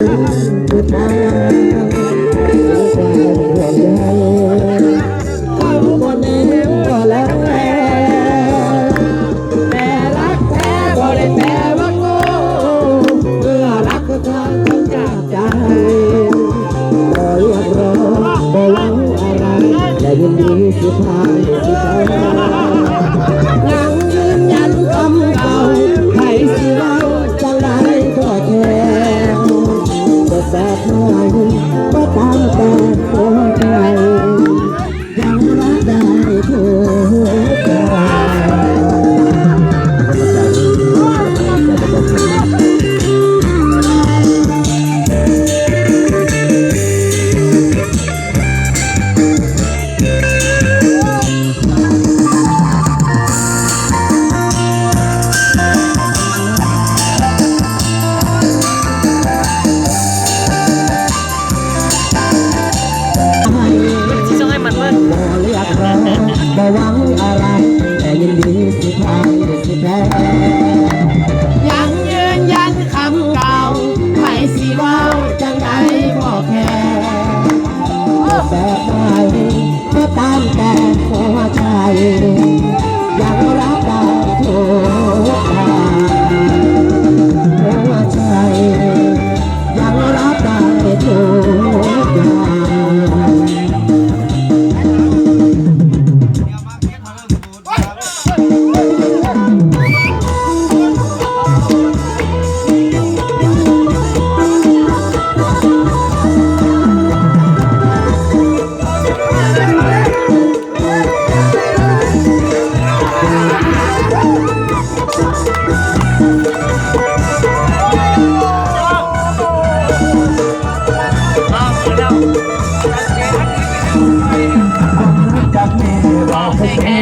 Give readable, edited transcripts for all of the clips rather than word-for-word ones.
คือทางความห่วงใยบ่แน่บ่แล้วแต่รักแท้บ่ได้แปลว่าโง่เมื่อรักก็ทางต้องจากใจบ่เรียกร้องบ่หวังอะไรแต่ยินดีที่ทางที่เขายังยืนยันคำเก่าให้สิเราจังไรก็แค่แบบไหนก็ตามแต่ตัวใจยังรักได้ทุกบ่หวังอะไรแต่ยินดีที่ทางที่แท้ยังยืนยันคำเก่าไม่สิเว้าจังใดบ่แค่แบบไหนก็ตามแต่หัวใจยังรักได้ทุกทางหัวใจยังรักได้ทุกอย่าง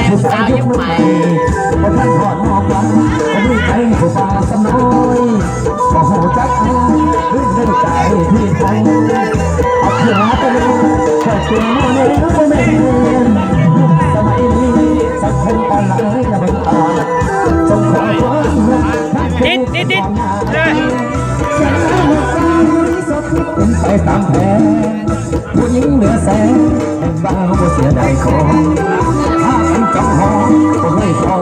ผู้สาวยุคใหม่พอท่านถอดหมอกวันก็ด้วยใจผู้บ่าวสำน้อยก็หูจักอะไรด้วยเรื่องใจที่ไทยเอาเขียวไปเลยขอบคุณมากเลยก็ไม่เรียนสมัยนี้สังคมออนไลน์ระเบิดอาจงขอความรักติดเลยเป็นไปตามแผนผู้หญิงเหนือแสนแห่งบ้าบ่เสียดายของถ้าเป็นจำหองก็ไม่พอ